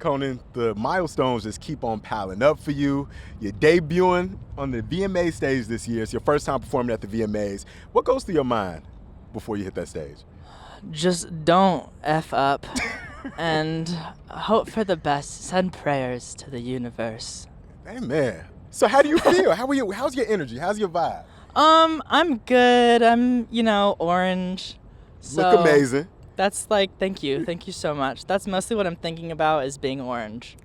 Conan, the milestones just keep on piling up for you. You're debuting on the VMA stage this year. It's your first time performing at the VMAs. What goes through your mind before you hit that stage? Just don't F up and hope for the best. Send prayers to the universe. Amen. So how do you feel? How are you? How's your energy? How's your vibe? I'm good. I'm, orange. So Look amazing. That's thank you so much. That's mostly what I'm thinking about is being orange.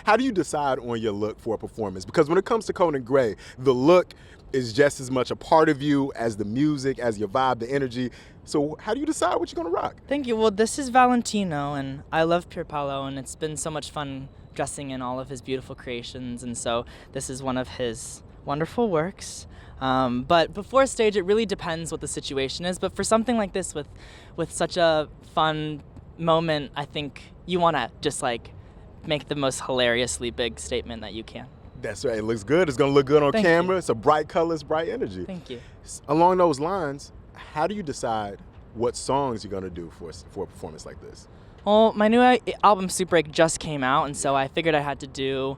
How do you decide on your look for a performance? Because when it comes to Conan Gray, the look is just as much a part of you as the music, as your vibe, the energy. So how do you decide what you're gonna rock? Thank you. Well, this is Valentino, and I love Pier Paolo, and it's been so much fun dressing in all of his beautiful creations, and so this is one of his wonderful works. But before stage, it really depends what the situation is. But for something like this, with such a fun moment, I think you want to just make the most hilariously big statement that you can. That's right. It looks good. It's gonna look good on camera. It's a bright colors, bright energy. Thank you. Along those lines, how do you decide what songs you're gonna do for a performance like this? Well, my new album Superache just came out, and so I figured I had to do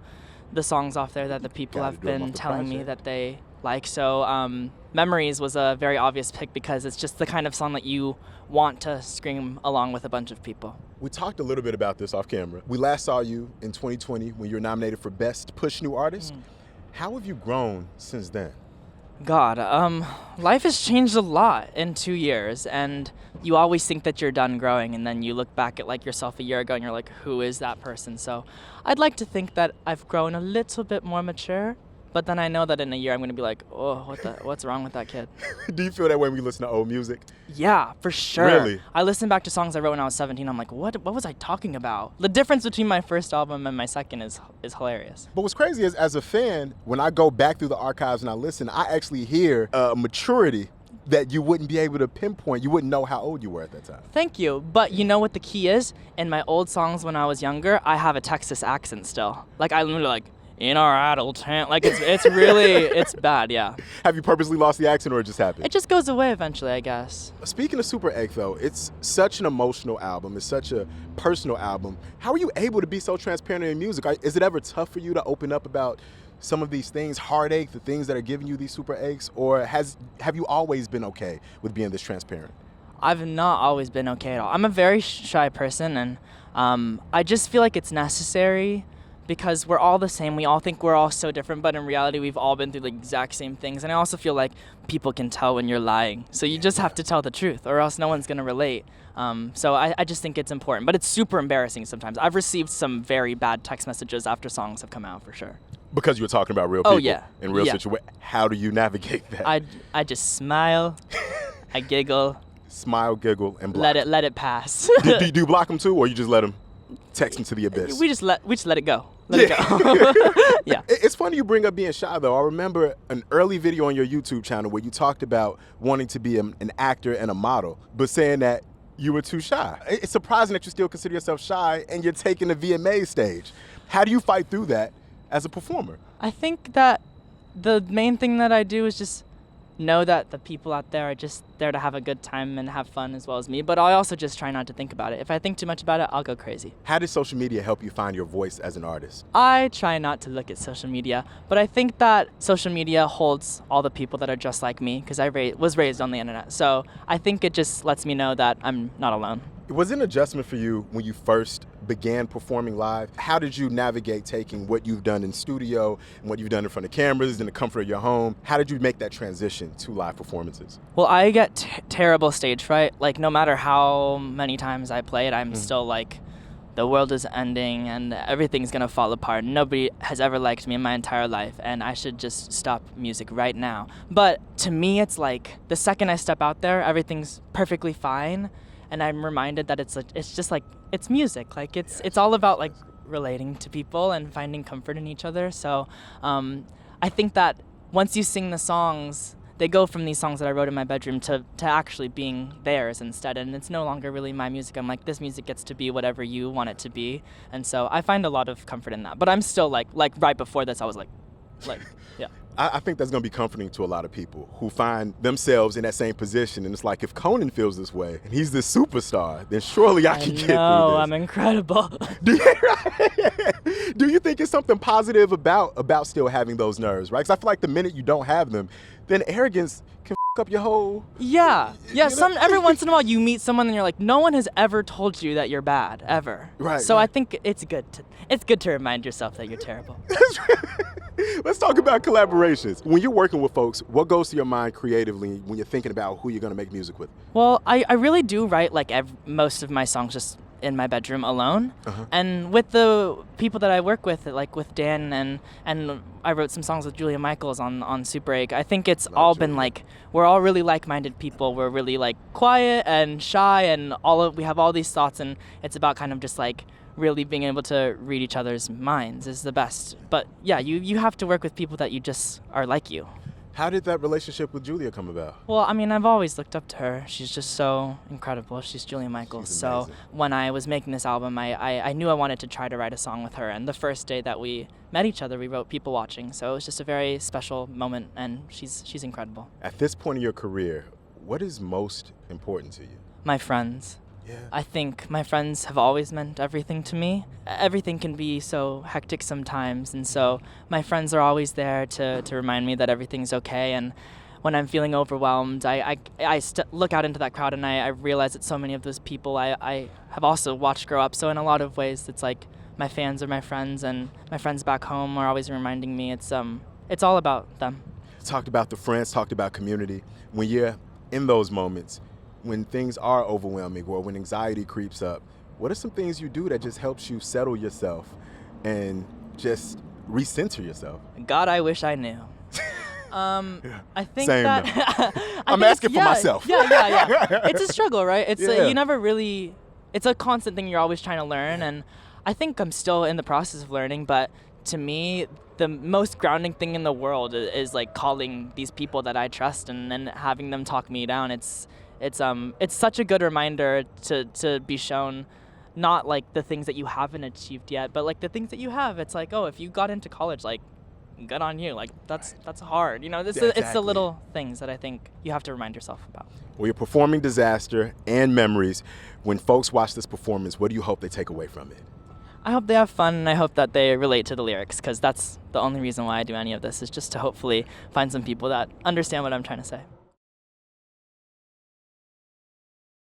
the songs off there that the people have been telling me that they like. So Memories was a very obvious pick because it's just the kind of song that you want to scream along with a bunch of people. We talked a little bit about this off camera. We last saw you in 2020 when you were nominated for Best Push New Artist. How have you grown since then? God, life has changed a lot in 2 years, and you always think that you're done growing, and then you look back at yourself a year ago and you're like, who is that person? So I'd like to think that I've grown a little bit more mature, but then I know that in a year I'm gonna be like, oh, what's wrong with that kid? Do you feel that way when you listen to old music? Yeah, for sure. Really? I listen back to songs I wrote when I was 17. I'm like, what was I talking about? The difference between my first album and my second is hilarious. But what's crazy is, as a fan, when I go back through the archives and I listen, I actually hear maturity that you wouldn't be able to pinpoint. You wouldn't know how old you were at that time. Thank you. But you know what the key is? In my old songs when I was younger, I have a Texas accent still. I'm literally in our adult town. It's really, it's bad, yeah. Have you purposely lost the accent or it just happened? It just goes away eventually, I guess. Speaking of Superache though, it's such an emotional album. It's such a personal album. How are you able to be so transparent in music? Is it ever tough for you to open up about some of these things, heartache, the things that are giving you these super aches? Or have you always been okay with being this transparent? I've not always been okay at all. I'm a very shy person, and I just feel like it's necessary because we're all the same. We all think we're all so different, but in reality, we've all been through the exact same things. And I also feel like people can tell when you're lying. So you just have to tell the truth, or else no one's going to relate. So I just think it's important. But it's super embarrassing sometimes. I've received some very bad text messages after songs have come out, for sure. Because you were talking about real people in real yeah. situations. How do you navigate that? I just smile, I giggle. Smile, giggle, and block. Let it pass. do you block them too, or you just let them text into the abyss? We just let it go. Let it go. Yeah. It's funny you bring up being shy though. I remember an early video on your YouTube channel where you talked about wanting to be an actor and a model, but saying that you were too shy. It's surprising that you still consider yourself shy and you're taking the VMA stage. How do you fight through that as a performer? I think that the main thing that I do is just know that the people out there are just there to have a good time and have fun as well as me, but I also just try not to think about it. If I think too much about it, I'll go crazy. How did social media help you find your voice as an artist? I try not to look at social media, but I think that social media holds all the people that are just like me because I was raised on the internet. So I think it just lets me know that I'm not alone. Was it an adjustment for you when you first began performing live? How did you navigate taking what you've done in studio and what you've done in front of cameras in the comfort of your home? How did you make that transition to live performances? Well, I get terrible stage fright. No matter how many times I play it, I'm still the world is ending and everything's gonna fall apart. Nobody has ever liked me in my entire life and I should just stop music right now. But to me, it's the second I step out there, everything's perfectly fine. And I'm reminded that it's music. It's all about relating to people and finding comfort in each other. So I think that once you sing the songs, they go from these songs that I wrote in my bedroom to actually being theirs instead. And it's no longer really my music. I'm this music gets to be whatever you want it to be. And so I find a lot of comfort in that. But I'm still right before this, I was yeah. I think that's going to be comforting to a lot of people who find themselves in that same position. And it's like, if Conan feels this way and he's this superstar, then surely I can get through this. I'm incredible. Do you think it's something positive about still having those nerves, right? Because I feel like the minute you don't have them, then arrogance can up your whole... Yeah. Every once in a while you meet someone and you're like, no one has ever told you that you're bad, ever. Right. So I think it's good to remind yourself that you're terrible. Let's talk about collaborations. When you're working with folks, what goes to your mind creatively when you're thinking about who you're going to make music with? Well, I really do write like most of my songs just in my bedroom alone. And with the people that I work with, like with Dan and I wrote some songs with Julia Michaels on Superache. I think it's all been like, we're all really like-minded people. We're really like quiet and shy, and we have all these thoughts, and it's about kind of just like really being able to read each other's minds is the best. But yeah, you have to work with people that you just are like you. How did that relationship with Julia come about? Well, I mean, I've always looked up to her. She's just so incredible. She's Julia Michaels. So when I was making this album, I knew I wanted to try to write a song with her. And the first day that we met each other, we wrote People Watching. So it was just a very special moment, and she's incredible. At this point in your career, what is most important to you? My friends. Yeah. I think my friends have always meant everything to me. Everything can be so hectic sometimes, and so my friends are always there to remind me that everything's okay. And when I'm feeling overwhelmed, I look out into that crowd and I realize that so many of those people I have also watched grow up. So in a lot of ways, it's like my fans are my friends, and my friends back home are always reminding me it's all about them. Talked about the friends, talked about community. When you're in those moments, when things are overwhelming or when anxiety creeps up, what are some things you do that just helps you settle yourself and just recenter yourself? God, I wish I knew. I think Same. that I'm asking for myself. Yeah. It's a struggle, right? It's Yeah. you never really. It's a constant thing you're always trying to learn, and I think I'm still in the process of learning. But to me, the most grounding thing in the world is like calling these people that I trust and having them talk me down. It's such a good reminder to be shown not like the things that you haven't achieved yet, but like the things that you have. It's like, oh, if you got into college, like, good on you. Like that's hard. You know, it's the little things that I think you have to remind yourself about. Well, you're performing Disaster and Memories. When folks watch this performance, what do you hope they take away from it? I hope they have fun, and I hope that they relate to the lyrics, because that's the only reason why I do any of this, is just to hopefully find some people that understand what I'm trying to say.